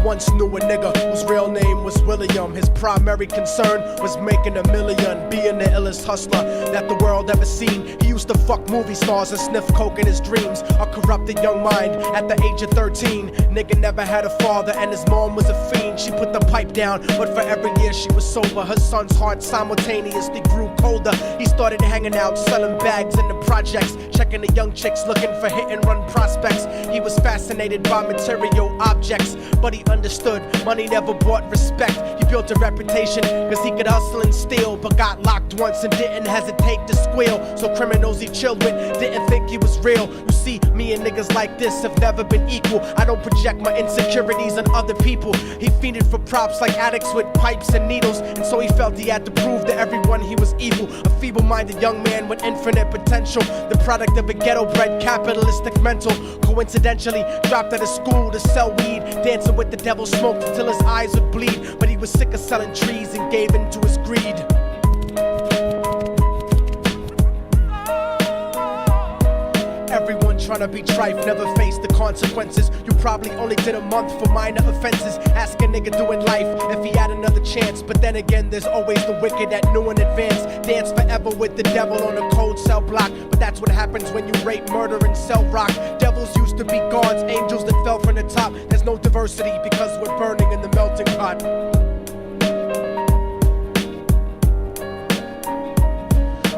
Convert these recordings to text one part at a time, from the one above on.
once knew a nigga whose real name was William. His primary concern was making $1 million, being the illest hustler that the world ever seen. He used to fuck movie stars and sniff coke in his dreams. A corrupted young mind at the age of 13. Nigga never had a father and his mom was a fiend. She put the pipe down, but for every year she was sober, her son's heart simultaneously grew colder. He started hanging out, selling bags in the projects, checking the young chicks looking for hit and run prospects. He was fascinated by material objects, but he understood money never bought respect. He built a reputation cause he could hustle and steal, but got locked once and didn't hesitate to squeal. So criminals he chilled with didn't think he was real. You see, me and niggas like this have never been equal. I don't project my insecurities on other people. He fiended for props like addicts with pipes and needles, and so he felt he had to prove to everyone he was evil. A feeble-minded young man with infinite potential, the product of a ghetto-bred capitalistic mental. Coincidentally, dropped out of school to sell weed, dancing with the devil, smoked until his eyes would bleed. But he was sick of selling trees and gave in to his greed. Everyone tryna be trife, never face the consequences. You probably only did a month for minor offenses. Ask a nigga doing life if he had another chance. But then again, there's always the wicked that knew in advance. Dance forever with the devil on a cold cell block. But that's what happens when you rape, murder, and sell rock. Devils used to be gods, angels that fell from the top. There's no diversity because we're burning in the melting pot.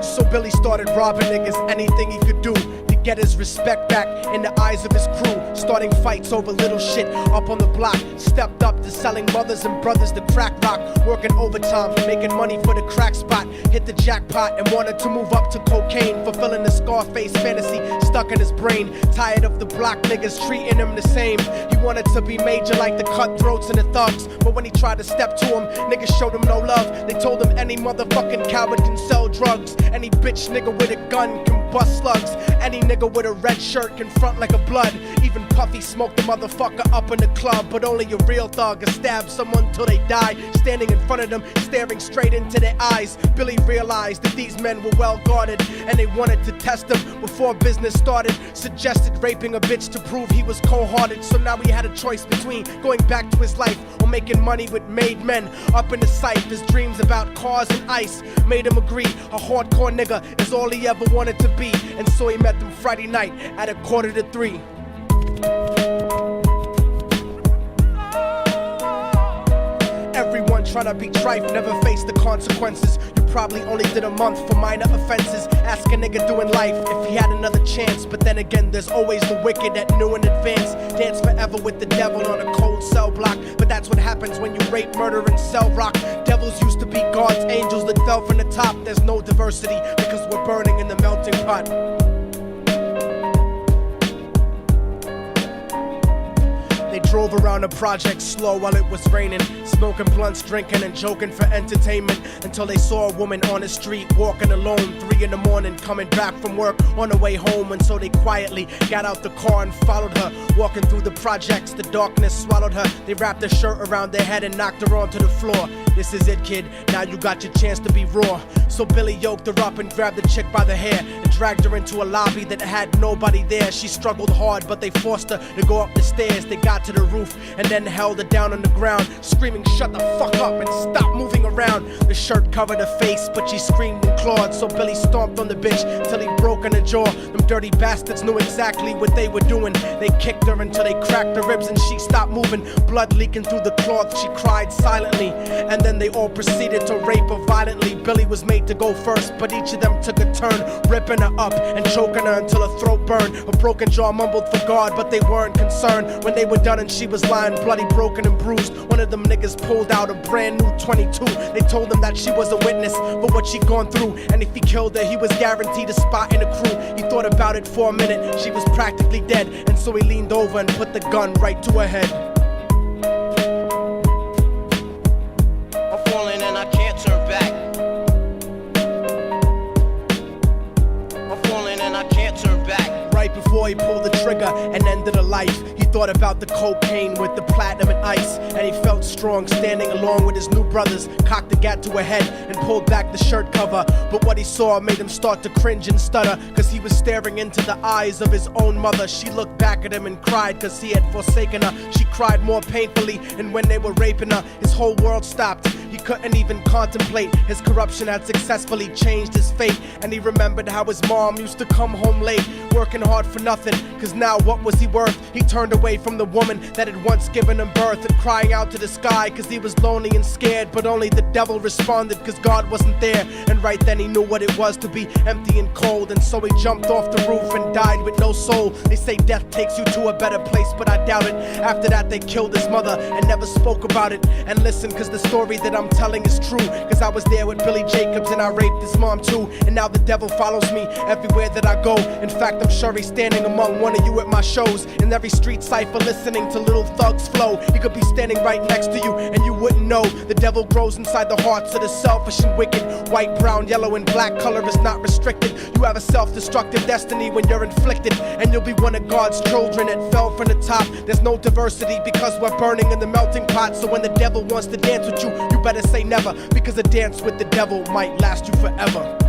So Billy started robbing niggas, anything he could do to get his respect back in the eyes of his crew. Starting fights over little shit up on the block. Stepped up to selling mothers and brothers to crack rock. Working overtime, making money for the crack spot. Hit the jackpot and wanted to move up to cocaine. Fulfilling the Scarface fantasy stuck in his brain. Tired of the block niggas treating him the same. He wanted to be major like the cutthroats and the thugs. But when he tried to step to him, niggas showed him no love. They told him any motherfucking coward can sell drugs. Any bitch nigga with a gun can bust slugs. Any nigga with a red shirt can front like a blood. Even Puffy smoked the motherfucker up in the club. But only a real thug can stab someone till they die. Standing in front of them, staring straight into their eyes, Billy realized that these men were well guarded, and they wanted to test him before business started. Suggested raping a bitch to prove he was cold-hearted. So now he had a choice between going back to his life or making money with made men. Up in the sight, his dreams about cars and ice made him agree a hardcore nigga is all he ever wanted to be. And so he met them Friday night at 2:45. Everyone tryna be trife, never face the consequences. You probably only did a month for minor offenses. Ask a nigga doing life if he had another chance. But then again, there's always the wicked that knew in advance. Dance forever with the devil on a cold cell block. But that's what happens when you rape, murder, and sell rock. Devils used to be gods, angels that fell from the top. There's no diversity because we're burning in the melting pot. They drove around the project slow while it was raining, smoking blunts, drinking and joking for entertainment, until they saw a woman on the street walking alone, 3 in the morning, coming back from work on her way home. And so they quietly got out the car and followed her. Walking through the projects, the darkness swallowed her. They wrapped her shirt around their head and knocked her onto the floor. This is it, kid, now you got your chance to be raw. So Billy yoked her up and grabbed the chick by the hair and dragged her into a lobby that had nobody there. She struggled hard, but they forced her to go up the stairs. They got to the roof and then held her down on the ground, screaming, "Shut the fuck up and stop moving around." The shirt covered her face, but she screamed and clawed. So Billy stomped on the bitch till he broke in her jaw. Them dirty bastards knew exactly what they were doing. They kicked her until they cracked her ribs and she stopped moving. Blood leaking through the cloth, she cried silently. And then they all proceeded to rape her violently. Billy was made to go first, but each of them took a turn, ripping her up and choking her until her throat burned. Her broken jaw mumbled for God, but they weren't concerned. When they were done and she was lying bloody, broken and bruised, one of them niggas pulled out a brand new 22. They told him that she was a witness for what she'd gone through, and if he killed her, he was guaranteed a spot in the crew. He thought about it for a minute, she was practically dead, and so he leaned over and put the gun right to her head. I'm falling and I can't turn back. I'm falling and I can't turn back. Right before he pulled the trigger and ended her life, he thought about the cocaine with the platinum and ice, and he felt strong standing along with his new brothers. Cocked the gat to her head and pulled back the shirt cover, but what he saw made him start to cringe and stutter, cause he was staring into the eyes of his own mother. She looked back at him and cried cause he had forsaken her. She cried more painfully, and when they were raping her, his whole world stopped. He couldn't even contemplate. His corruption had successfully changed his fate, and he remembered how his mom used to come home late, working hard for nothing, cause now what was he worth? He turned away from the woman that had once given him birth, and crying out to the sky cause he was lonely and scared, but only the devil responded cause God wasn't there. And right then he knew what it was to be empty and cold, and so he jumped off the roof and died with no soul. They say death takes you to a better place, but I doubt it. After that they killed his mother and never spoke about it. And listen, cause the story that I'm telling is true, cause I was there with Billy Jacobs and I raped his mom too. And now the devil follows me everywhere that I go. In fact, I'm sure he's standing among one of you at my shows, in every street cipher listening to Little Thug's flow. He could be standing right next to you and you wouldn't know. The devil grows inside the hearts of the selfish and wicked. White, brown, yellow, and black color is not restricted. You have a self-destructive destiny when you're inflicted, and you'll be one of God's children that fell from the top. There's no diversity because we're burning in the melting pot. So when the devil wants to dance with you, you better say never, because a dance with the devil might last you forever.